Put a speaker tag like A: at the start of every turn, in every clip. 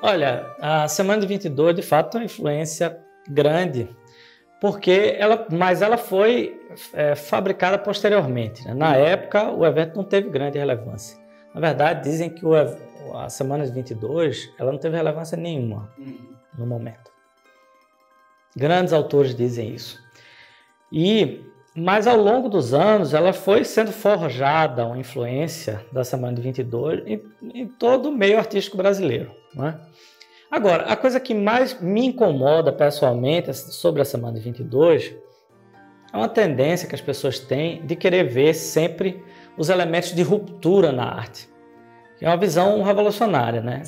A: Olha, a Semana de 22, de fato, tem uma influência grande, porque ela foi fabricada posteriormente, né? Na época, o evento não teve grande relevância. Na verdade, dizem que a Semana de 22 ela não teve relevância nenhuma no momento. Grandes autores dizem isso. Mas ao longo dos anos, ela foi sendo forjada uma influência da Semana de 22 em todo o meio artístico brasileiro, né? Agora, a coisa que mais me incomoda pessoalmente sobre a Semana de 22 é uma tendência que as pessoas têm de querer ver sempre os elementos de ruptura na arte. É uma visão revolucionária, né?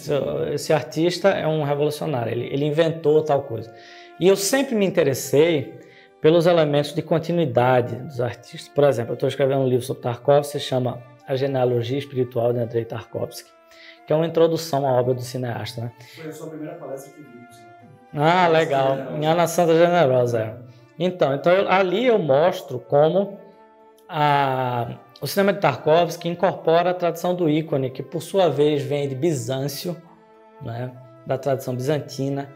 A: Esse artista é um revolucionário, ele inventou tal coisa. E eu sempre me interessei pelos elementos de continuidade dos artistas. Por exemplo, eu estou escrevendo um livro sobre Tarkovsky, se chama A Genealogia Espiritual de Andrei Tarkovsky, que é uma introdução à obra do cineasta, né?
B: Foi a sua primeira palestra que vimos.
A: Ah, legal. Em Ana Santa Generosa. Então ali eu mostro como o cinema de Tarkovsky incorpora a tradição do ícone, que por sua vez vem de Bizâncio, né? Da tradição bizantina,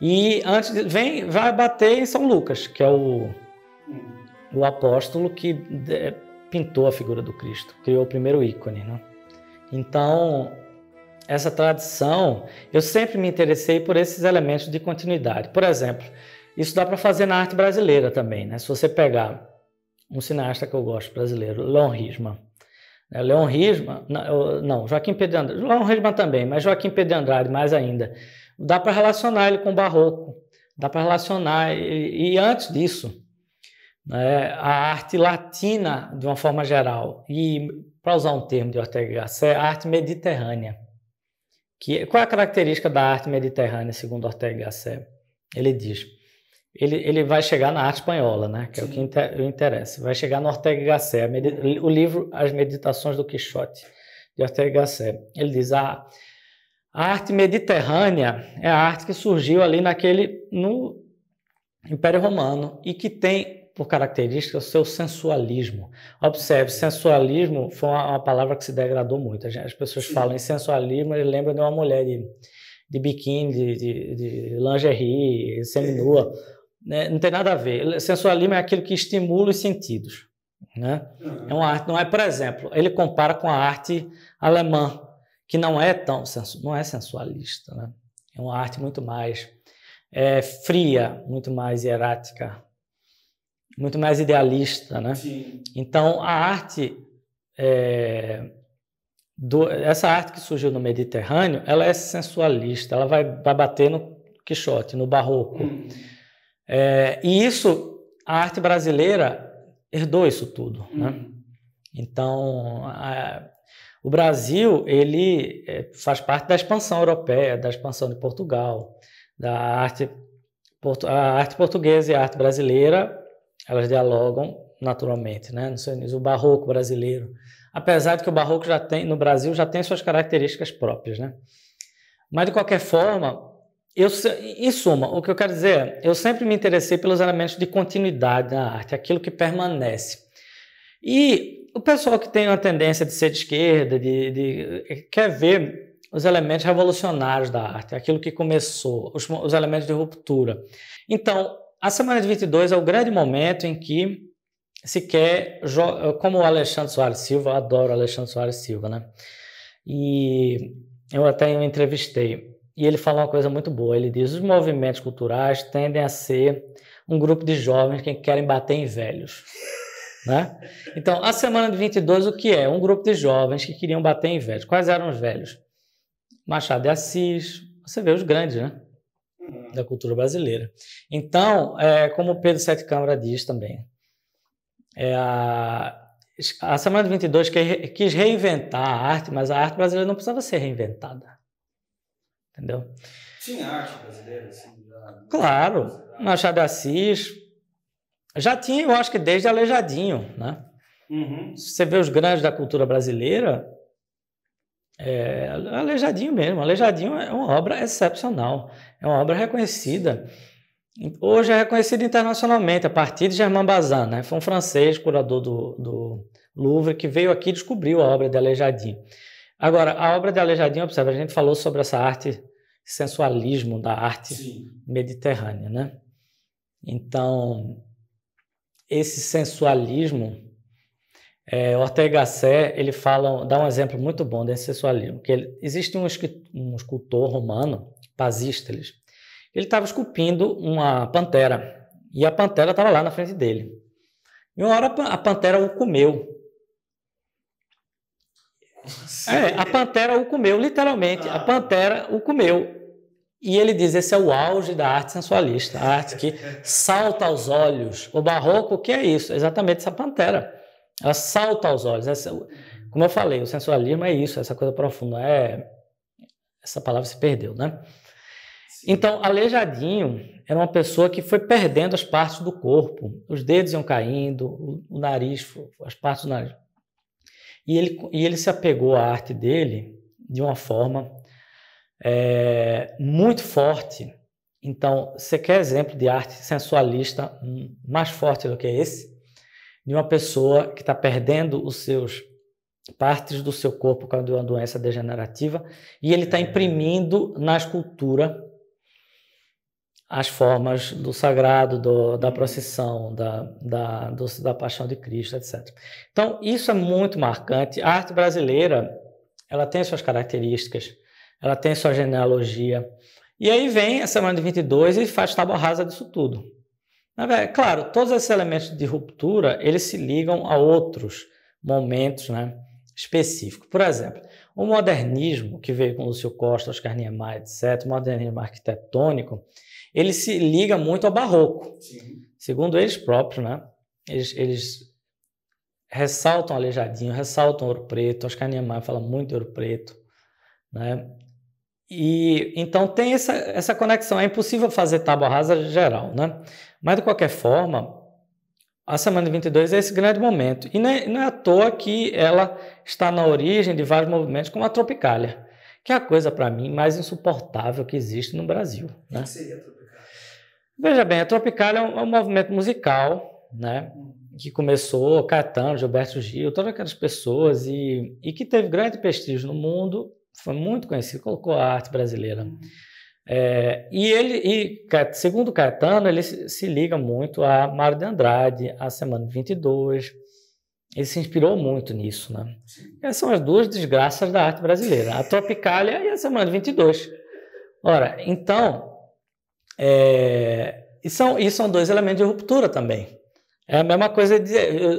A: e vai bater em São Lucas, que é o apóstolo que pintou a figura do Cristo, criou o primeiro ícone, né? Então, essa tradição, eu sempre me interessei por esses elementos de continuidade. Por exemplo, isso dá para fazer na arte brasileira também, né? Se você pegar um cineasta que eu gosto brasileiro, Leon Risman. Leon Risman, Joaquim Pedro de Andrade, Leon Risman também, mas Joaquim Pedro de Andrade mais ainda. Dá para relacionar ele com o barroco, dá para relacionar, e antes disso, né, a arte latina, de uma forma geral, e para usar um termo de Ortega y Gasset, a arte mediterrânea. Qual é a característica da arte mediterrânea, segundo Ortega y Gasset? Ele diz, ele vai chegar na arte espanhola, né, que é o que interessa, vai chegar no Ortega y Gasset, o livro As Meditações do Quixote, de Ortega y Gasset. Ele diz, a arte mediterrânea é a arte que surgiu ali no Império Romano e que tem por característica o seu sensualismo. Observe, sensualismo foi uma palavra que se degradou muito. As pessoas falam em sensualismo e lembram de uma mulher de biquíni, de lingerie, seminua. Né? Não tem nada a ver. Sensualismo é aquilo que estimula os sentidos. Né? É uma arte, não é, por exemplo, ele compara com a arte alemã, que não é sensualista, né? É uma arte muito mais fria, muito mais hierática, muito mais idealista, né?
B: Sim.
A: Então, a arte, essa arte que surgiu no Mediterrâneo, ela é sensualista, ela vai bater no Quixote, no barroco. E isso, a arte brasileira herdou isso tudo, né? Então, o Brasil, ele faz parte da expansão europeia, da expansão de Portugal, a arte portuguesa e a arte brasileira, elas dialogam naturalmente, né? O barroco brasileiro, apesar de que o barroco no Brasil já tem suas características próprias, né? Mas de qualquer forma, em suma, o que eu quero dizer é, eu sempre me interessei pelos elementos de continuidade na arte, aquilo que permanece. E o pessoal que tem uma tendência de ser de esquerda, quer ver os elementos revolucionários da arte, aquilo que começou, os elementos de ruptura. Então, a Semana de 22 é o grande momento em que se quer, como o Alexandre Soares Silva, eu adoro o Alexandre Soares Silva, né? E eu até o entrevistei, e ele fala uma coisa muito boa, ele diz, os movimentos culturais tendem a ser um grupo de jovens que querem bater em velhos. Né? Então, a Semana de 22, o que é? Um grupo de jovens que queriam bater em velhos. Quais eram os velhos? Machado de Assis, você vê os grandes, né? Da cultura brasileira. Então, como o Pedro Sete Câmara diz também, a Semana de 22 quis reinventar a arte, mas a arte brasileira não precisava ser reinventada. entendeu?
B: Tinha arte brasileira, assim, já...
A: Claro, Machado de Assis já tinha, eu acho que desde Aleijadinho, né?
B: Uhum.
A: Se você vê os grandes da cultura brasileira, Aleijadinho mesmo. Aleijadinho é uma obra excepcional, é uma obra reconhecida. Hoje é reconhecida internacionalmente a partir de Germain Bazin, né? Foi um francês, curador do Louvre, que veio aqui e descobriu a obra de Aleijadinho. Agora, a obra de Aleijadinho, observa, a gente falou sobre essa arte, sensualismo da arte mediterrânea, né? Então, esse sensualismo, Ortega y Gasset, ele dá um exemplo muito bom desse sensualismo, que existe um escultor romano, Pasísteles, ele estava esculpindo uma pantera, e a pantera estava lá na frente dele. E uma hora a pantera o comeu. A pantera o comeu, literalmente, a pantera o comeu. E ele diz, esse é o auge da arte sensualista, a arte que salta aos olhos. O barroco, o que é isso? É exatamente essa pantera. Ela salta aos olhos. Como eu falei, o sensualismo é isso, essa coisa profunda. Essa palavra se perdeu, né? Sim. Então, Aleijadinho era uma pessoa que foi perdendo as partes do corpo. Os dedos iam caindo, o nariz, as partes do nariz. E ele se apegou à arte dele de uma forma muito forte. Então, você quer exemplo de arte sensualista mais forte do que esse? De uma pessoa que está perdendo partes do seu corpo por causa de uma doença degenerativa e ele está imprimindo na escultura as formas do sagrado, da procissão, da paixão de Cristo, etc. Então, isso é muito marcante. A arte brasileira, ela tem suas características, ela tem sua genealogia. E aí vem a Semana de 22 e faz tábua rasa disso tudo. Claro, todos esses elementos de ruptura, eles se ligam a outros momentos, né, específicos. Por exemplo, o modernismo, que veio com Lúcio Costa, Oscar Niemeyer, etc., o modernismo arquitetônico, ele se liga muito ao barroco. Sim. Segundo eles próprios, né? Eles ressaltam Aleijadinho, ressaltam Ouro Preto, Oscar Niemeyer fala muito de Ouro Preto, né? E então tem essa conexão. É impossível fazer tábua rasa geral, né? Mas de qualquer forma, a Semana de 22 é esse grande momento. E não é à toa que ela está na origem de vários movimentos, como a Tropicália, que é a coisa, para mim, mais insuportável que existe no Brasil. Né?
B: O que seria a Tropicália?
A: Veja bem, a Tropicália é um movimento musical, né? Que começou Caetano, Gilberto Gil, todas aquelas pessoas, e que teve grande prestígio no mundo, foi muito conhecido, colocou a arte brasileira. Segundo Caetano, ele se liga muito a Mário de Andrade, a Semana de 22, ele se inspirou muito nisso, né? Essas são as duas desgraças da arte brasileira, a Tropicália e a Semana de 22. Ora, então, e são dois elementos de ruptura também. É a mesma coisa de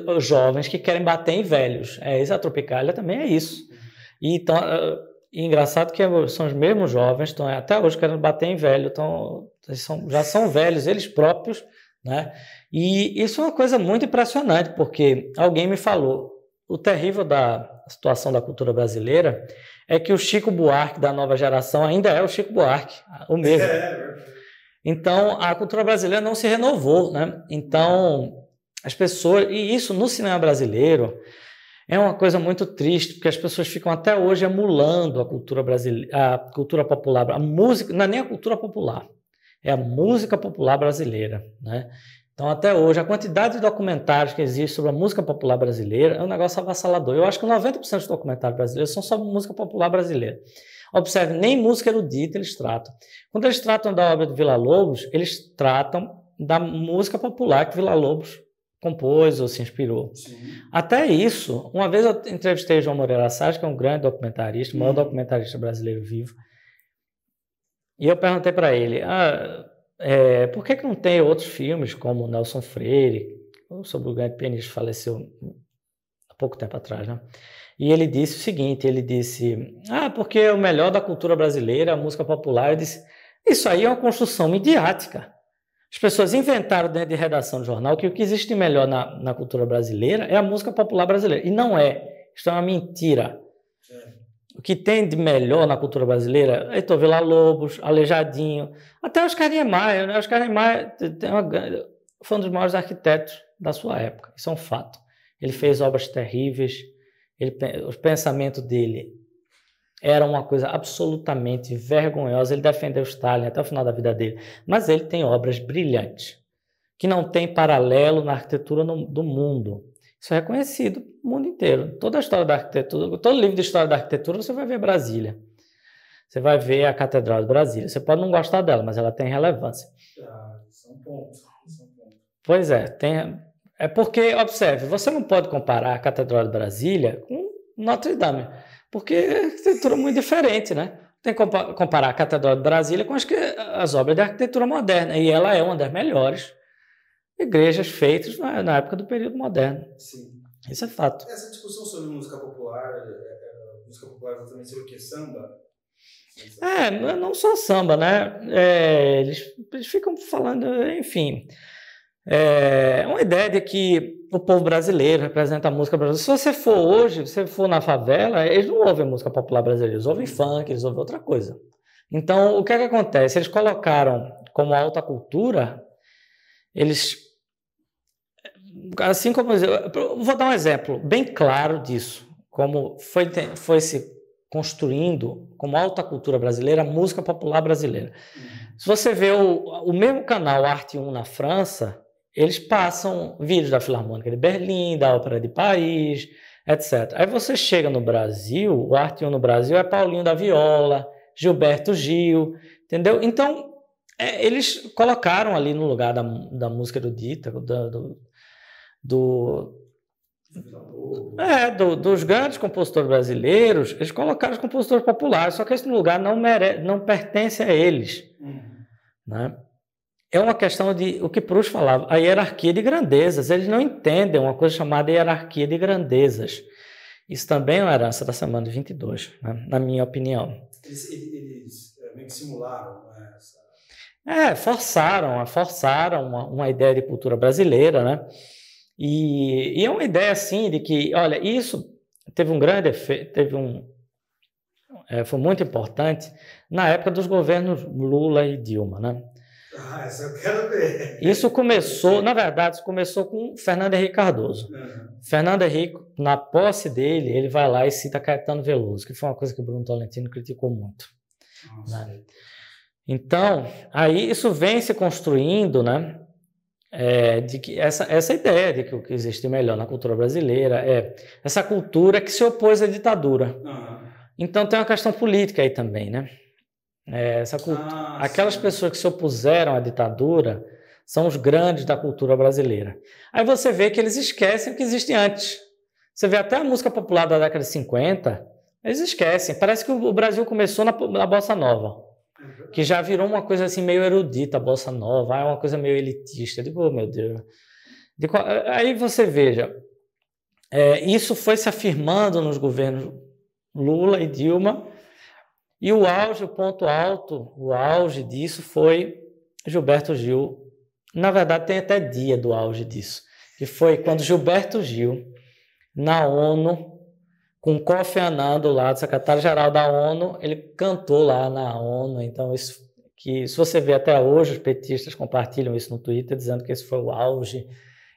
A: os jovens que querem bater em velhos. A Tropicália também é isso. E engraçado que são os mesmos jovens, estão até hoje querendo bater em velho, já são velhos eles próprios, né? E isso é uma coisa muito impressionante, porque alguém me falou, o terrível da situação da cultura brasileira é que o Chico Buarque da nova geração ainda é o Chico Buarque, o mesmo. Então, a cultura brasileira não se renovou, né? Então, as pessoas... E isso no cinema brasileiro é uma coisa muito triste, porque as pessoas ficam até hoje emulando a cultura brasileira, a cultura popular. A música, não é nem a cultura popular, é a música popular brasileira, né? Então, até hoje, a quantidade de documentários que existe sobre a música popular brasileira é um negócio avassalador. Eu acho que 90% dos documentários brasileiros são sobre música popular brasileira. Observe, nem música erudita eles tratam. Quando eles tratam da obra de Villa-Lobos, eles tratam da música popular que Villa-Lobos compôs ou se inspirou. Sim. Até isso, uma vez eu entrevistei João Moreira Salles, que é um grande documentarista, o maior documentarista brasileiro vivo, e eu perguntei para ele, por que não tem outros filmes como Nelson Freire, sobre o grande pianista que faleceu há pouco tempo atrás, né? E ele disse o seguinte, porque o melhor da cultura brasileira é a música popular. Eu disse, isso aí é uma construção midiática. As pessoas inventaram dentro de redação de jornal que o que existe de melhor na cultura brasileira é a música popular brasileira. E não é. Isso é uma mentira. o que tem de melhor na cultura brasileira, Heitor Villa-Lobos, Aleijadinho, até Oscar Niemeyer, né? Oscar Niemeyer foi um dos maiores arquitetos da sua época, isso é um fato. Ele fez obras terríveis, o pensamento dele era uma coisa absolutamente vergonhosa, ele defendeu Stalin até o final da vida dele, mas ele tem obras brilhantes, que não tem paralelo na arquitetura do mundo. Isso é reconhecido no mundo inteiro. Toda a história da arquitetura, todo livro de história da arquitetura, você vai ver Brasília. Você vai ver a Catedral de Brasília. Você pode não gostar dela, mas ela tem relevância.
B: São pontos.
A: Pois é, é porque, observe, você não pode comparar a Catedral de Brasília com Notre Dame, porque é arquitetura muito diferente, né? Tem que comparar a Catedral de Brasília com as obras de arquitetura moderna, e ela é uma das melhores igrejas feitas na época do período moderno.
B: Sim.
A: Isso é fato.
B: Essa discussão sobre música popular exatamente sobre o que é samba?
A: Não só samba, né? Eles ficam falando, enfim. É uma ideia de que o povo brasileiro representa a música brasileira. Se você for hoje, se você for na favela, eles não ouvem música popular brasileira, eles ouvem funk, eles ouvem outra coisa. Então, o que é que acontece? Eles colocaram como alta cultura, assim como eu vou dar um exemplo bem claro disso, como foi se construindo como alta cultura brasileira a música popular brasileira. Se você vê o mesmo canal Arte 1 na França, eles passam vídeos da Filarmônica de Berlim, da Ópera de Paris, etc. Aí você chega no Brasil, o Arte 1 no Brasil é Paulinho da Viola, Gilberto Gil, entendeu? Então, eles colocaram ali no lugar da música erudita, dos grandes compositores brasileiros, eles colocaram os compositores populares, só que esse lugar não pertence a eles. Né? É uma questão de o que Proust falava, a hierarquia de grandezas. Eles não entendem uma coisa chamada hierarquia de grandezas. Isso também é uma herança da semana de 22, né? Na minha opinião.
B: Eles meio que simularam, né?
A: Forçaram uma ideia de cultura brasileira, né? E é uma ideia assim de que, olha, isso teve um grande efeito, foi muito importante na época dos governos Lula e Dilma, né?
B: Isso eu quero ver.
A: Isso começou com Fernando Henrique Cardoso. Fernando Henrique, na posse dele, ele vai lá e cita Caetano Veloso, que foi uma coisa que o Bruno Tolentino criticou muito. Né? Então, aí isso vem se construindo, né? De que essa ideia de que o que existe melhor na cultura brasileira é essa cultura que se opôs à ditadura. Então tem uma questão política aí também, né? Aquelas pessoas que se opuseram à ditadura são os grandes da cultura brasileira. Aí você vê que eles esquecem o que existe antes. Você vê até a música popular da década de 50, eles esquecem. Parece que o Brasil começou na Bossa Nova, que já virou uma coisa assim meio erudita, a Bossa Nova, é uma coisa meio elitista. Eu digo, oh, meu Deus. Aí você veja, isso foi se afirmando nos governos Lula e Dilma, e o ponto alto, o auge disso foi Gilberto Gil. Na verdade, tem até dia do auge disso, que foi quando Gilberto Gil, na ONU, com Kofi Annan do lado, secretário-geral da ONU, ele cantou lá na ONU. Então, se você vê até hoje, os petistas compartilham isso no Twitter, dizendo que esse foi o auge,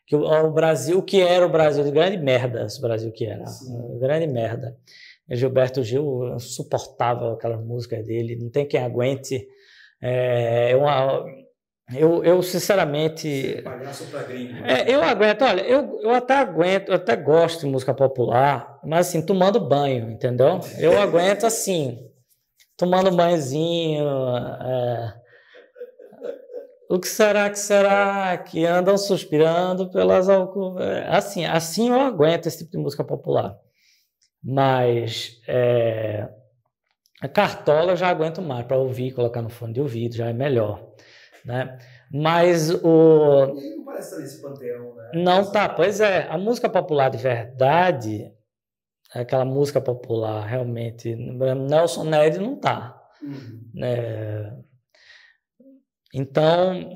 A: que o Brasil, o que era o Brasil, de grande merda, esse Brasil que era, grande merda. Gilberto Gil, insuportável aquelas músicas dele, não tem quem aguente. Eu sinceramente...
B: Palhaço pra gringo.
A: Eu aguento, olha, eu até aguento, eu até gosto de música popular, mas assim, tomando banho, entendeu? Eu aguento assim, tomando banhozinho, o que será que andam suspirando pelas alcovas? Assim eu aguento esse tipo de música popular. Mas a Cartola eu já aguento mais para ouvir, colocar no fone de ouvido, já é melhor, né? Mas
B: Ele não parece estar nesse panteão, né?
A: Não tá, pois é. A música popular de verdade, aquela música popular realmente, Nelson Ned não tá. Então,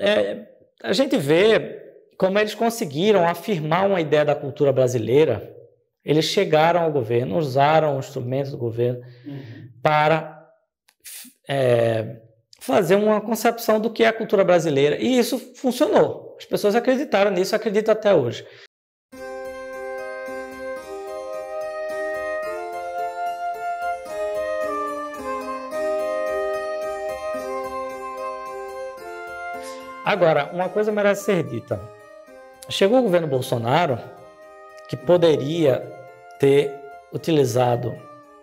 A: a gente vê como eles conseguiram afirmar uma ideia da cultura brasileira Eles chegaram ao governo, usaram instrumentos do governo para fazer uma concepção do que é a cultura brasileira. E isso funcionou. As pessoas acreditaram nisso, acreditam até hoje. Agora, uma coisa merece ser dita. Chegou o governo Bolsonaro, que poderia ter utilizado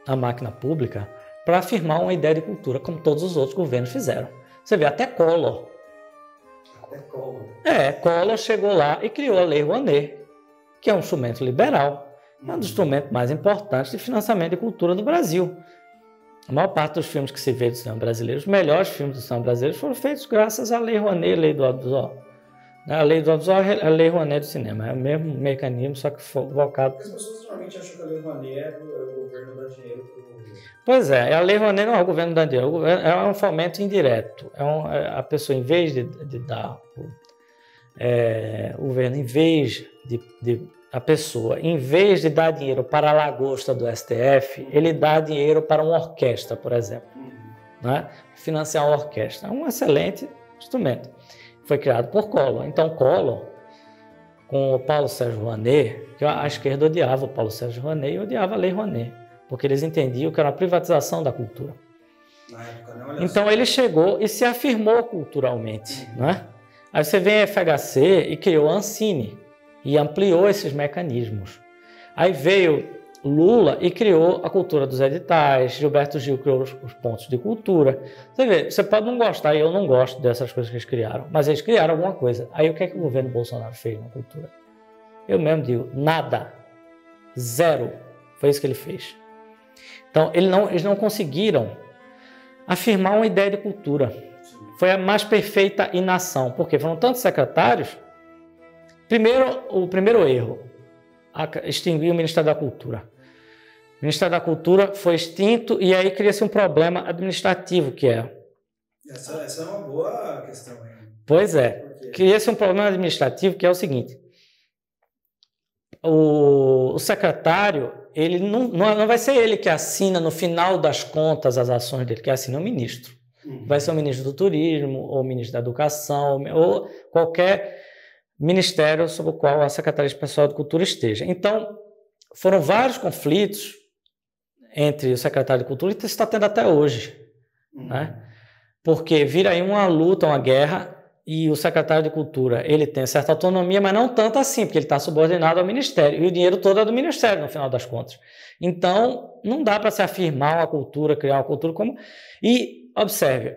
A: a máquina pública para afirmar uma ideia de cultura, como todos os outros governos fizeram. Você vê, até Collor. Collor chegou lá e criou a Lei Rouanet, que é um instrumento liberal, um dos instrumentos mais importantes de financiamento de cultura do Brasil. A maior parte dos filmes que se vê do cinema brasileiro, os melhores filmes do cinema brasileiro, foram feitos graças à Lei Rouanet, Lei do Audiovisual. A Lei do Audiovisual é a Lei Rouanet do cinema, é o mesmo mecanismo, só que focado...
B: As pessoas normalmente acham que a Lei Rouanet é o governo dá dinheiro para o governo.
A: Pois é, a Lei Rouanet não é o governo dando dinheiro, é um fomento indireto. A pessoa, em vez de dar... o governo, em vez a pessoa, em vez de dar dinheiro para a lagosta do STF, ele dá dinheiro para uma orquestra, por exemplo. Né? Financiar uma orquestra. É um excelente instrumento. Foi criado por Collor. Então, Collor, com o Paulo Sérgio Rouanet, que a esquerda odiava o Paulo Sérgio Rouanet e odiava a Lei Rouanet, porque eles entendiam que era uma privatização da cultura.
B: Na época, não,
A: então, ele chegou e se afirmou culturalmente. Né? Aí você vem a FHC e criou a Ancine, e ampliou esses mecanismos. Aí veio Lula e criou a cultura dos editais, Gilberto Gil criou os pontos de cultura. Você vê, você pode não gostar, e eu não gosto dessas coisas que eles criaram, mas eles criaram alguma coisa. Aí o que é que o governo Bolsonaro fez na cultura? Eu mesmo digo, nada. Zero. Foi isso que ele fez. Então, eles não conseguiram afirmar uma ideia de cultura. Foi a mais perfeita inação, porque foram tantos secretários. O primeiro erro, extinguir o Ministério da Cultura. O Ministério da Cultura foi extinto e aí cria-se um problema administrativo, que é...
B: Essa é uma boa questão. Hein?
A: Pois é. Cria-se um problema administrativo, que é o seguinte. O secretário, ele não vai ser ele que assina no final das contas as ações dele, que assina o ministro. Vai ser o ministro do Turismo, ou o ministro da Educação, ou qualquer ministério sob o qual a Secretaria Especial de Cultura esteja. Então, foram vários conflitos entre o secretário de Cultura, e está tendo até hoje. Né? Porque vira aí uma luta, uma guerra, e o secretário de Cultura, ele tem certa autonomia, mas não tanto assim, porque ele está subordinado ao Ministério, e o dinheiro todo é do Ministério, no final das contas. Então, não dá para se afirmar uma cultura, criar uma cultura como... E, observe,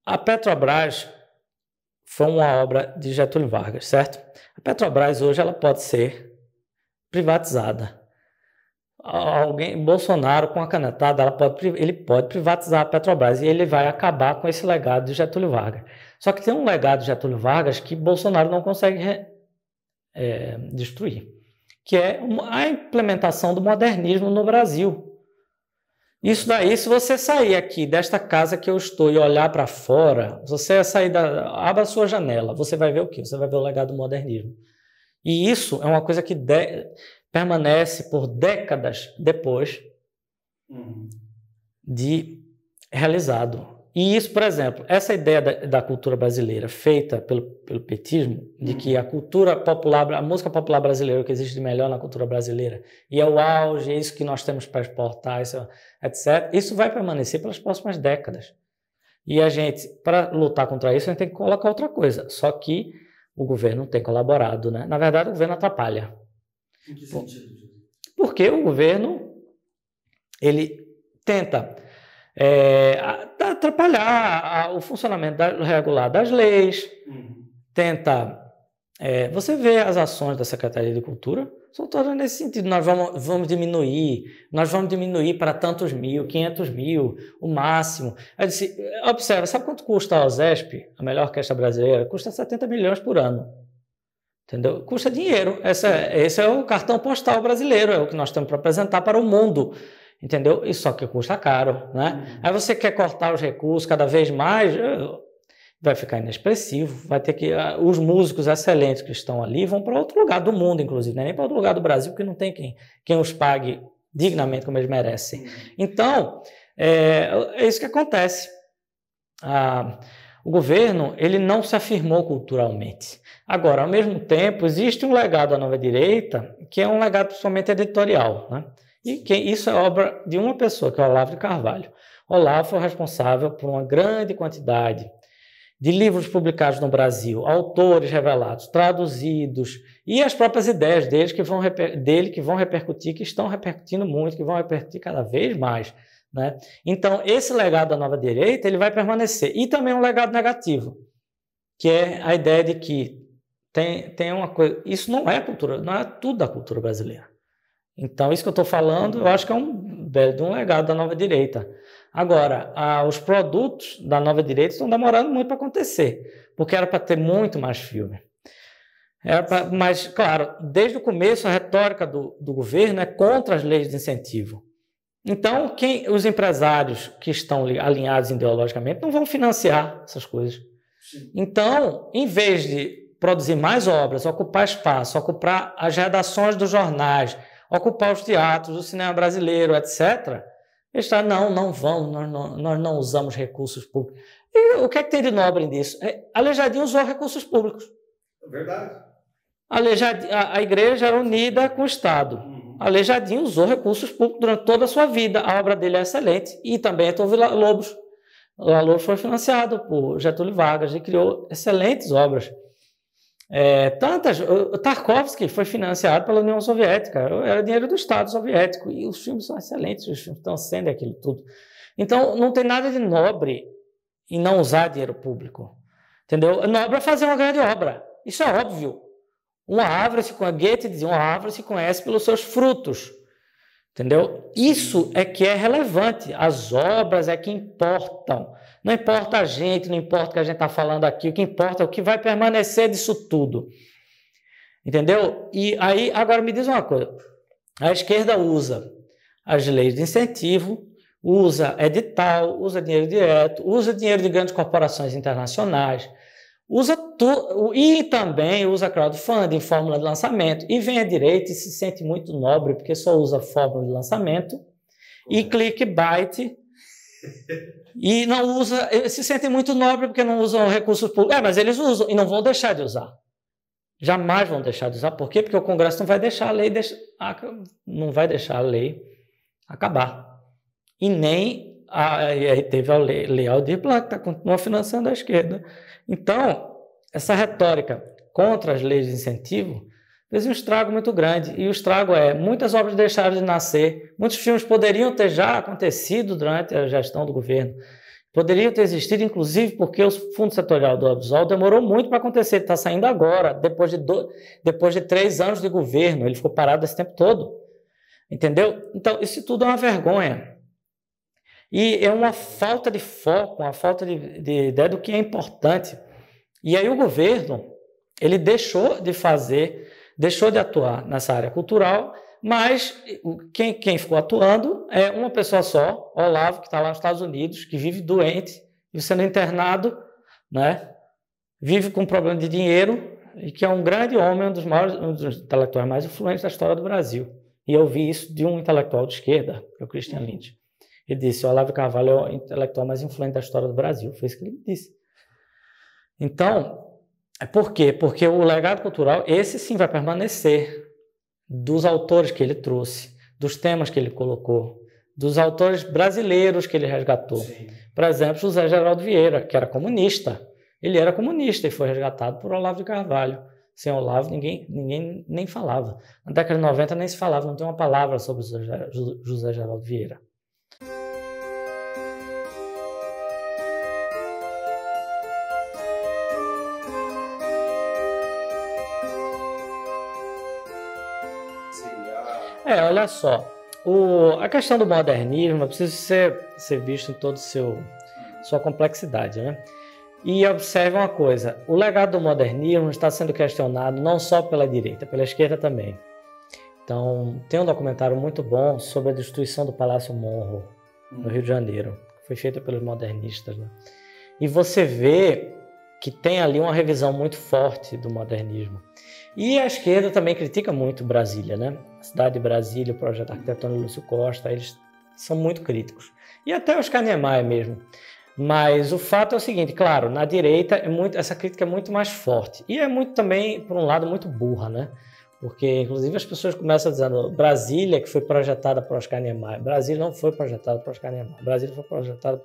A: a Petrobras foi uma obra de Getúlio Vargas, certo? A Petrobras hoje ela pode ser privatizada. Bolsonaro, com a canetada, ele pode privatizar a Petrobras e ele vai acabar com esse legado de Getúlio Vargas. Só que tem um legado de Getúlio Vargas que Bolsonaro não consegue destruir, que é a implementação do modernismo no Brasil. Isso daí, se você sair aqui desta casa que eu estou e olhar para fora, você sair abra a sua janela, você vai ver o quê? Você vai ver o legado do modernismo. E isso é uma coisa que permanece por décadas depois de realizado. E isso, por exemplo, essa ideia da cultura brasileira feita pelo petismo, de que a cultura popular, a música popular brasileira, o que existe de melhor na cultura brasileira, e é o auge, é isso que nós temos para exportar, etc., isso vai permanecer pelas próximas décadas. E a gente, para lutar contra isso, a gente tem que colocar outra coisa, só que o governo não tem colaborado, né? Na verdade, o governo atrapalha.
B: Em que sentido?
A: Porque o governo, ele tenta atrapalhar o funcionamento regular das leis, tenta... você vê as ações da Secretaria de Cultura, são todas nesse sentido. Nós vamos diminuir para tantos mil, 500 mil, o máximo. Eu disse, observa, sabe quanto custa a OSESP, a melhor orquestra brasileira? Custa 70 milhões por ano. Entendeu? Custa dinheiro. Esse é o cartão postal brasileiro, é o que nós temos para apresentar para o mundo. Entendeu? Isso só que custa caro, né? Aí você quer cortar os recursos cada vez mais. vai ficar inexpressivo, vai ter que... Os músicos excelentes que estão ali vão para outro lugar do mundo, inclusive, não é nem para outro lugar do Brasil, porque não tem quem os pague dignamente como eles merecem. Então, é isso que acontece. O governo, ele não se afirmou culturalmente. Agora, ao mesmo tempo, existe um legado à nova direita, que é um legado principalmente editorial, né? E isso é obra de uma pessoa, que é o Olavo de Carvalho. Olavo foi responsável por uma grande quantidade de livros publicados no Brasil, autores revelados, traduzidos, e as próprias ideias dele que vão repercutir, que estão repercutindo muito, que vão repercutir cada vez mais, né? Então, esse legado da nova direita, ele vai permanecer. E também um legado negativo, que é a ideia de que tem uma coisa... Isso não é cultura, não é tudo da cultura brasileira. Então, isso que eu estou falando, eu acho que é um legado da nova direita. Agora, os produtos da nova direita estão demorando muito para acontecer, porque era para ter muito mais filme. Mas, claro, desde o começo a retórica do governo é contra as leis de incentivo. Então, os empresários que estão alinhados ideologicamente não vão financiar essas coisas. Então, em vez de produzir mais obras, ocupar espaço, ocupar as redações dos jornais, ocupar os teatros, o cinema brasileiro, etc., não vão, nós não usamos recursos públicos. E o que é que tem de nobre nisso? Aleijadinho usou recursos públicos.
B: É verdade.
A: A igreja era unida com o Estado. Aleijadinho usou recursos públicos durante toda a sua vida. A obra dele é excelente. E também Heitor Villa-Lobos. O Villa-Lobos foi financiado por Getúlio Vargas e criou excelentes obras. Tarkovsky foi financiado pela União Soviética, era dinheiro do Estado soviético, e os filmes são excelentes, os filmes estão sendo aquilo tudo. Então, não tem nada de nobre em não usar dinheiro público, entendeu? Nobre é fazer uma grande obra, isso é óbvio. Goethe dizia, uma árvore se conhece pelos seus frutos, entendeu? Isso é que é relevante, as obras é que importam. Não importa a gente, não importa o que a gente está falando aqui, o que importa é o que vai permanecer disso tudo. Entendeu? E aí, agora me diz uma coisa. A esquerda usa as leis de incentivo, usa edital, usa dinheiro direto, usa dinheiro de grandes corporações internacionais, usa tudo, e também usa crowdfunding, fórmula de lançamento, e vem à direita e se sente muito nobre, porque só usa fórmula de lançamento e clickbait. E não usa, se sentem muito nobre porque não usam recursos públicos. Mas eles usam e não vão deixar de usar. Jamais vão deixar de usar. Por quê? Porque o Congresso não vai deixar a lei acabar. E nem teve a lei Aldir Blanc, que continua financiando a esquerda. Então, essa retórica contra as leis de incentivo fez um estrago muito grande, e o estrago muitas obras deixaram de nascer, muitos filmes poderiam ter já acontecido durante a gestão do governo, poderiam ter existido, inclusive porque o Fundo Setorial do Audiovisual demorou muito para acontecer, está saindo agora, depois de 3 anos de governo, ele ficou parado esse tempo todo, entendeu? Então, isso tudo é uma vergonha, e é uma falta de foco, uma falta de ideia do que é importante, e aí o governo, ele deixou de atuar nessa área cultural, mas quem ficou atuando é uma pessoa só, Olavo, que está lá nos Estados Unidos, que vive doente, e sendo internado, né? Vive com problema de dinheiro, e que é um grande homem, um dos intelectuais mais influentes da história do Brasil. E eu vi isso de um intelectual de esquerda, que é o Christian Lindner. Ele disse, o Olavo de Carvalho é o intelectual mais influente da história do Brasil. Foi isso que ele disse. Então, por quê? Porque o legado cultural, esse sim vai permanecer, dos autores que ele trouxe, dos temas que ele colocou, dos autores brasileiros que ele resgatou. Sim. Por exemplo, José Geraldo Vieira, que era comunista. Ele era comunista e foi resgatado por Olavo de Carvalho. Sem Olavo, ninguém nem falava. Na década de 90 nem se falava, não tem uma palavra sobre José Geraldo Vieira. Olha só, a questão do modernismo precisa ser visto em toda sua complexidade, né? E observe uma coisa, o legado do modernismo está sendo questionado não só pela direita, pela esquerda também. Então, tem um documentário muito bom sobre a destruição do Palácio Monroe, no Rio de Janeiro, que foi feito pelos modernistas, né? E você vê que tem ali uma revisão muito forte do modernismo. E a esquerda também critica muito Brasília, né? A cidade de Brasília, o projeto arquitetônico Lúcio Costa, eles são muito críticos. E até Oscar Niemeyer mesmo. Mas o fato é o seguinte, claro, na direita essa crítica é muito mais forte. E é muito também, por um lado, muito burra, né? Porque, inclusive, as pessoas começam dizendo Brasília, que foi projetada por Oscar Niemeyer. Brasília não foi projetada por Oscar Niemeyer. Brasília foi projetada...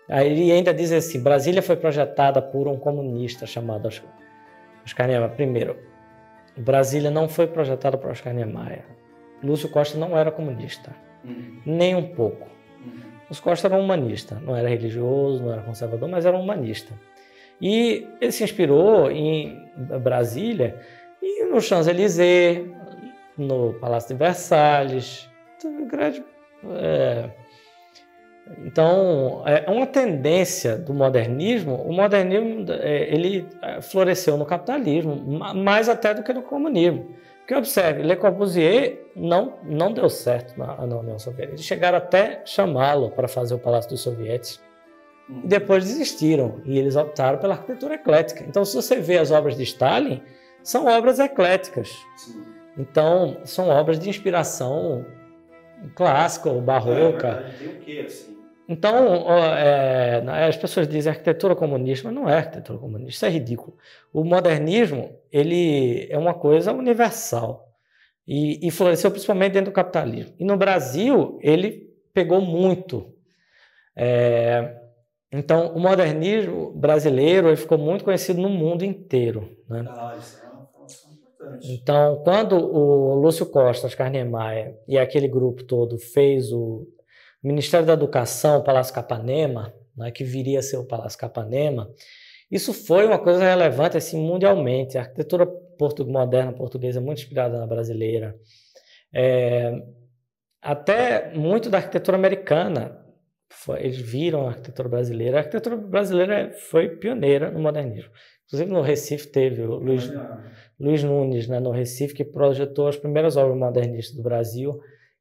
A: Aí ele ainda diz assim, Brasília foi projetada por um comunista chamado Oscar Niemeyer. Primeiro, Brasília não foi projetada por Oscar Niemeyer. Lúcio Costa não era comunista, nem um pouco. Lúcio Costa era um humanista, não era religioso, não era conservador, mas era um humanista. E ele se inspirou em Brasília e no Champs-Élysées, no Palácio de Versalhes, então, é uma tendência do modernismo. O modernismo ele floresceu no capitalismo, mais até do que no comunismo. Porque, observe, Le Corbusier não deu certo na União Soviética. Eles chegaram até chamá-lo para fazer o Palácio dos Sovietes e depois desistiram. E eles optaram pela arquitetura eclética. Então, se você vê as obras de Stalin, são obras ecléticas. Sim. Então, são obras de inspiração clássica ou barroca.
B: Tem o quê, assim?
A: Então, as pessoas dizem arquitetura comunista, mas não é arquitetura comunista, isso é ridículo. O modernismo, ele é uma coisa universal e floresceu principalmente dentro do capitalismo. E no Brasil, ele pegou muito. Então, o modernismo brasileiro ele ficou muito conhecido no mundo inteiro, né?
B: Isso é uma informação importante.
A: Então, quando o Lúcio Costa, Oscar Niemeyer e aquele grupo todo fez o Ministério da Educação, o Palácio Capanema, né, que viria a ser o Palácio Capanema, isso foi uma coisa relevante assim, mundialmente. A arquitetura moderna portuguesa é muito inspirada na brasileira. Até muito da arquitetura americana, eles viram a arquitetura brasileira. A arquitetura brasileira foi pioneira no modernismo. Inclusive no Recife teve o Luiz Nunes, né, no Recife, que projetou as primeiras obras modernistas do Brasil,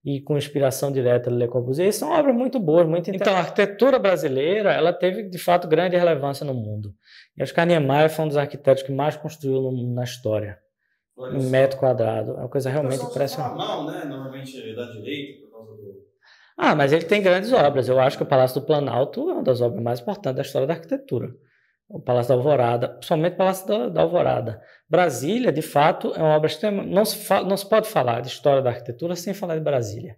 A: e com inspiração direta de Le Corbusier. E são obras muito boas, muito interessantes. Então, a arquitetura brasileira, ela teve, de fato, grande relevância no mundo. E Oscar Niemeyer foi um dos arquitetos que mais construiu na história. Em metro quadrado. É uma coisa realmente impressionante.
B: Mal, né? Normalmente da direita, por causa do...
A: Mas ele tem grandes obras. Eu acho que o Palácio do Planalto é uma das obras mais importantes da história da arquitetura. O Palácio da Alvorada, principalmente o Palácio da Alvorada. Brasília, de fato, é uma obra extrema. Não se pode falar de história da arquitetura sem falar de Brasília.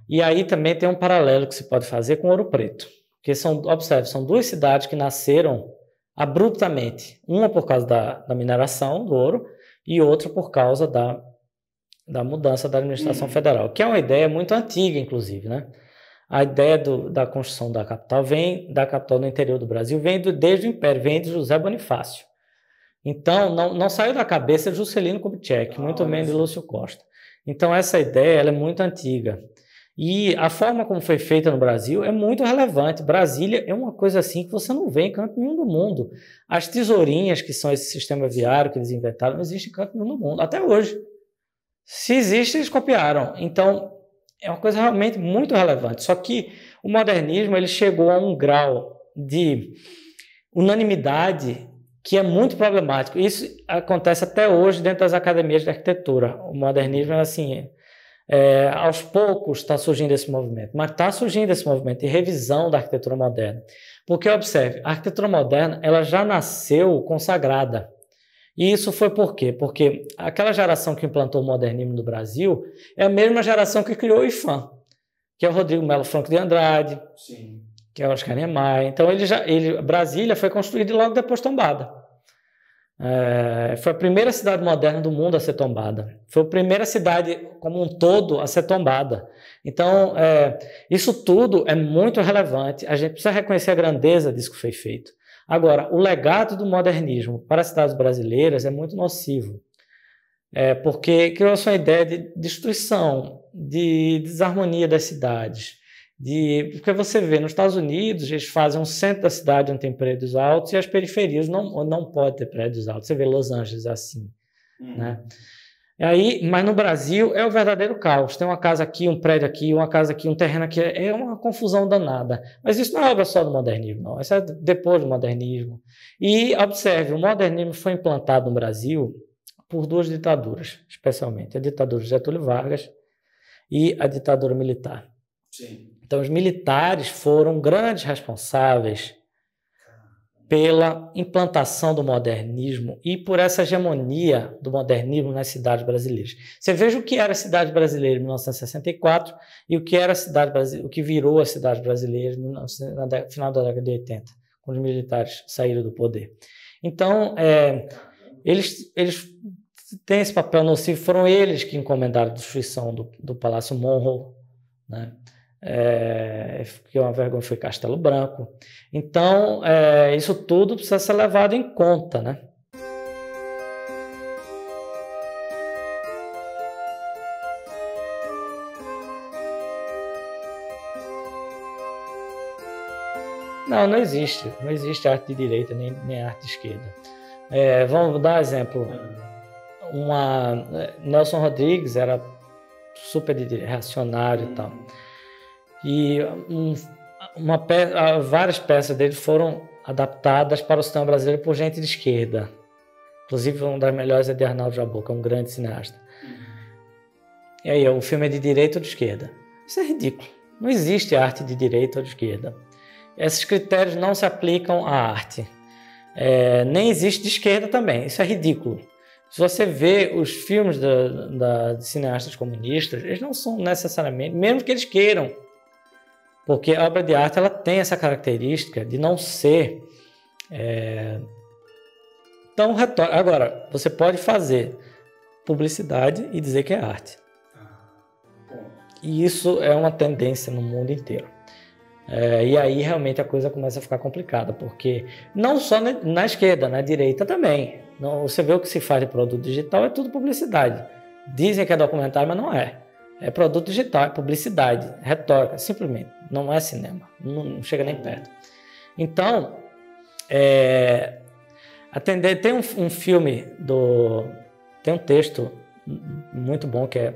A: E aí também tem um paralelo que se pode fazer com Ouro Preto. Porque são duas cidades que nasceram abruptamente. Uma por causa da mineração do ouro e outra por causa da mudança da administração federal, que é uma ideia muito antiga, inclusive, né? A ideia da construção da capital vem da capital do interior do Brasil, vem desde o Império, vem de José Bonifácio. Então, não saiu da cabeça de Juscelino Kubitschek, muito menos de Lúcio Costa. Então, essa ideia ela é muito antiga. E a forma como foi feita no Brasil é muito relevante. Brasília é uma coisa assim que você não vê em canto nenhum do mundo. As tesourinhas, que são esse sistema viário que eles inventaram, não existe em canto nenhum do mundo, até hoje. Se existe, eles copiaram. Então, é uma coisa realmente muito relevante. Só que o modernismo ele chegou a um grau de unanimidade que é muito problemático. Isso acontece até hoje dentro das academias de arquitetura. O modernismo é assim, aos poucos está surgindo esse movimento, mas está surgindo esse movimento de revisão da arquitetura moderna. Porque, observe, a arquitetura moderna ela já nasceu consagrada. E isso foi por quê? Porque aquela geração que implantou o modernismo no Brasil é a mesma geração que criou o IFAM, que é o Rodrigo Melo Franco de Andrade,
B: Sim.
A: que é o Oscar Niemeyer. Então, Brasília foi construída logo depois tombada. Foi a primeira cidade moderna do mundo a ser tombada. Foi a primeira cidade como um todo a ser tombada. Então, isso tudo é muito relevante. A gente precisa reconhecer a grandeza disso que foi feito. Agora, o legado do modernismo para as cidades brasileiras é muito nocivo, porque criou-se uma ideia de destruição, de desarmonia das cidades. Porque você vê, nos Estados Unidos, eles fazem um centro da cidade onde tem prédios altos e as periferias não podem ter prédios altos. Você vê Los Angeles assim. Né? Aí, mas no Brasil é o verdadeiro caos. Tem uma casa aqui, um prédio aqui, uma casa aqui, um terreno aqui. É uma confusão danada. Mas isso não é obra só do modernismo, não. Isso é depois do modernismo. E observe, o modernismo foi implantado no Brasil por duas ditaduras, especialmente. A ditadura de Getúlio Vargas e a ditadura militar.
B: Sim.
A: Então, os militares foram grandes responsáveis pela implantação do modernismo e por essa hegemonia do modernismo nas cidades brasileiras. Você veja o que era a cidade brasileira em 1964 e o que era a cidade brasileira, o que virou a cidade brasileira no final da década de 80, quando os militares saíram do poder. Então, eles têm esse papel nocivo, foram eles que encomendaram a destruição do Palácio Monroe, né? Que é uma vergonha, foi Castelo Branco. Então, isso tudo precisa ser levado em conta, né? Não existe arte de direita nem arte de esquerda. Vamos dar um exemplo. Nelson Rodrigues era super reacionário e tal. E várias peças dele foram adaptadas para o cinema brasileiro por gente de esquerda. Inclusive, uma das melhores é de Arnaldo Jabbour, que é um grande cineasta. E aí, o filme é de direita ou de esquerda? Isso é ridículo. Não existe arte de direita ou de esquerda. Esses critérios não se aplicam à arte. Nem existe de esquerda também. Isso é ridículo. Se você vê os filmes de cineastas comunistas, eles não são necessariamente, mesmo que eles queiram, porque a obra de arte ela tem essa característica de não ser tão retórica. Agora, você pode fazer publicidade e dizer que é arte. E isso é uma tendência no mundo inteiro. E aí realmente a coisa começa a ficar complicada, porque não só na esquerda, na direita também. Você vê o que se faz de produto digital, é tudo publicidade. Dizem que é documentário, mas não é. É produto digital, é publicidade, retórica, simplesmente. Não é cinema, não chega nem perto. Então, tem um filme tem um texto muito bom que é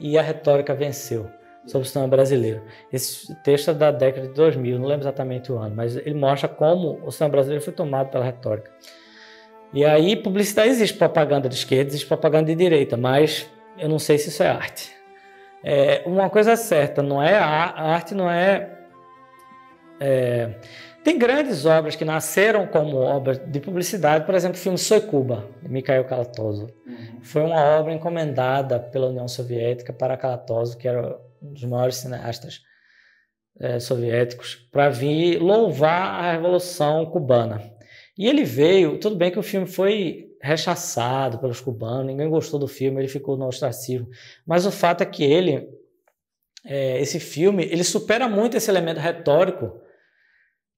A: E a Retórica Venceu, sobre o cinema brasileiro. Esse texto é da década de 2000, não lembro exatamente o ano, mas ele mostra como o cinema brasileiro foi tomado pela retórica. E aí, publicidade existe propaganda de esquerda, existe propaganda de direita, mas eu não sei se isso é arte. Uma coisa é certa, a arte não é... Tem grandes obras que nasceram como obras de publicidade, por exemplo, o filme Soy Cuba, de Mikhail Kalatozov. Foi uma obra encomendada pela União Soviética para Kalatozov, que era um dos maiores cineastas soviéticos, para vir louvar a Revolução Cubana. E ele veio, tudo bem que o filme foi rechaçado pelos cubanos, ninguém gostou do filme, ele ficou no ostracismo, mas o fato é que esse filme, ele supera muito esse elemento retórico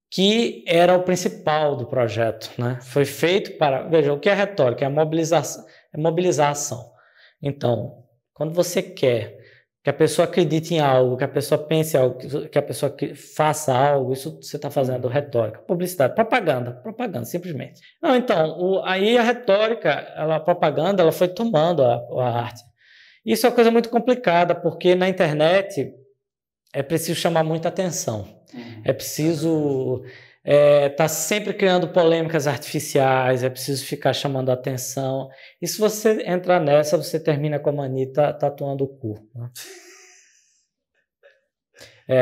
A: que era o principal do projeto, né? Foi feito para... Veja, o que é retórica? É mobilizar a ação. Então, quando você quer que a pessoa acredite em algo, que a pessoa pense em algo, que a pessoa faça algo, isso você está fazendo retórica, publicidade, propaganda, simplesmente. Não, então, aí a retórica, a propaganda, ela foi tomando a arte. Isso é uma coisa muito complicada, porque na internet é preciso chamar muita atenção. É preciso estar sempre criando polêmicas artificiais, é preciso ficar chamando a atenção. E se você entrar nessa, você termina com a Manita tatuando o cu, né?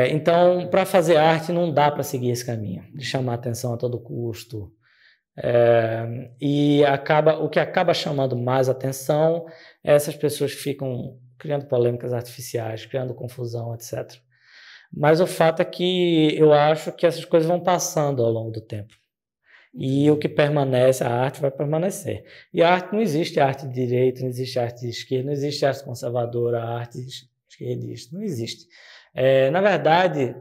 A: Então, para fazer arte, não dá para seguir esse caminho, de chamar a atenção a todo custo. E o que acaba chamando mais atenção é essas pessoas que ficam criando polêmicas artificiais, criando confusão, etc. Mas o fato é que eu acho que essas coisas vão passando ao longo do tempo. E o que permanece, a arte vai permanecer. E a arte não existe arte de direita, não existe arte de esquerda, não existe arte conservadora, arte esquerdista, não existe. Na verdade,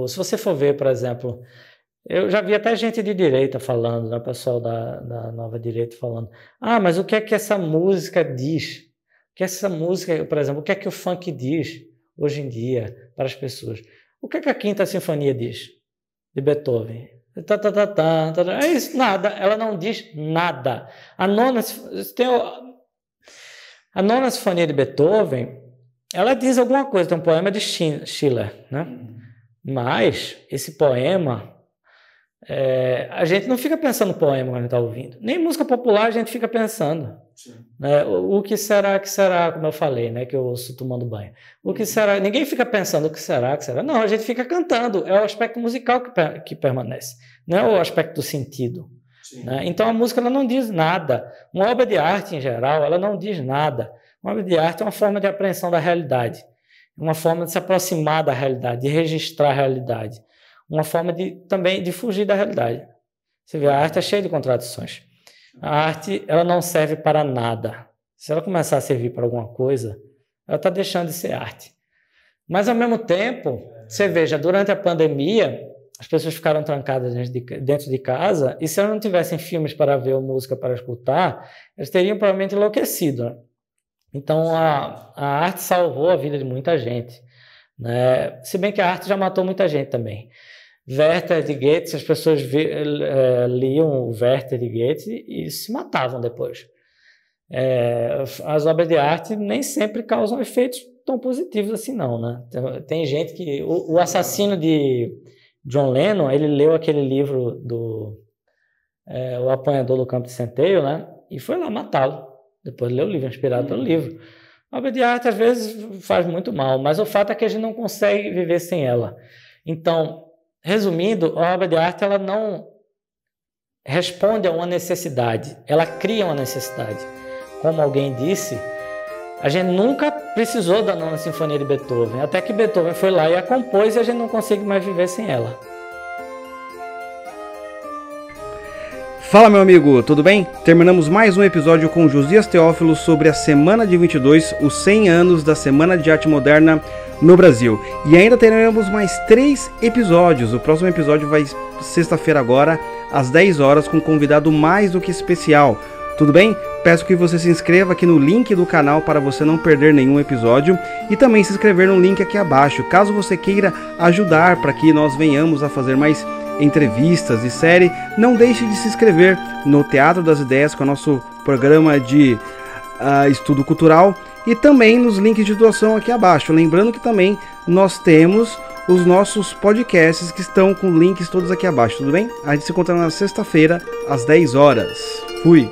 A: se você for ver, por exemplo, eu já vi até gente de direita falando, né, pessoal da nova direita falando, mas o que é que essa música diz? O que essa música, por exemplo, o que é que o funk diz hoje em dia para as pessoas? O que é que a Quinta Sinfonia diz de Beethoven? É isso, nada, ela não diz nada. A nona tem A Nona Sinfonia de Beethoven, ela diz alguma coisa, tem um poema de Schiller, né? Mas esse poema, a gente não fica pensando no poema quando a gente está ouvindo. Nem música popular a gente fica pensando. Né? O que será, como eu falei, né? Que eu ouço tomando banho. O que será? Ninguém fica pensando o que será. Não, a gente fica cantando. É o aspecto musical que permanece, não é o aspecto do sentido. Né? Então a música ela não diz nada. Uma obra de arte em geral, ela não diz nada. Uma obra de arte é uma forma de apreensão da realidade, uma forma de se aproximar da realidade, de registrar a realidade, uma forma também de fugir da realidade. Você vê, a arte é cheia de contradições. A arte ela não serve para nada. Se ela começar a servir para alguma coisa, ela está deixando de ser arte. Mas ao mesmo tempo, você veja, durante a pandemia, as pessoas ficaram trancadas dentro de casa, e se elas não tivessem filmes para ver ou música para escutar, eles teriam provavelmente enlouquecido. Né? Então, a arte salvou a vida de muita gente. Né? Se bem que a arte já matou muita gente também. Werther de Goethe, as pessoas liam o Werther de Goethe e se matavam depois. As obras de arte nem sempre causam efeitos tão positivos assim, não. Né? Tem gente que... O assassino de John Lennon, ele leu aquele livro O Apanhador do Campo de Centeio, né? E foi lá matá-lo. Depois leu o livro, inspirado pelo livro. A obra de arte, às vezes, faz muito mal, mas o fato é que a gente não consegue viver sem ela. Então, resumindo, a obra de arte ela não responde a uma necessidade, ela cria uma necessidade. Como alguém disse, a gente nunca precisou da Nona Sinfonia de Beethoven, até que Beethoven foi lá e a compôs e a gente não consegue mais viver sem ela.
C: Fala, meu amigo, tudo bem? Terminamos mais um episódio com Josias Teófilo sobre a Semana de 22, os 100 anos da Semana de Arte Moderna no Brasil. E ainda teremos mais 3 episódios. O próximo episódio vai sexta-feira agora, às 10 horas, com um convidado mais do que especial. Tudo bem? Peço que você se inscreva aqui no link do canal para você não perder nenhum episódio e também se inscrever no link aqui abaixo, caso você queira ajudar para que nós venhamos a fazer mais entrevistas e série. Não deixe de se inscrever no Teatro das Ideias, com o nosso programa de estudo cultural, e também nos links de doação aqui abaixo. Lembrando que também nós temos os nossos podcasts que estão com links todos aqui abaixo, tudo bem? A gente se encontra na sexta-feira às 10 horas. Fui!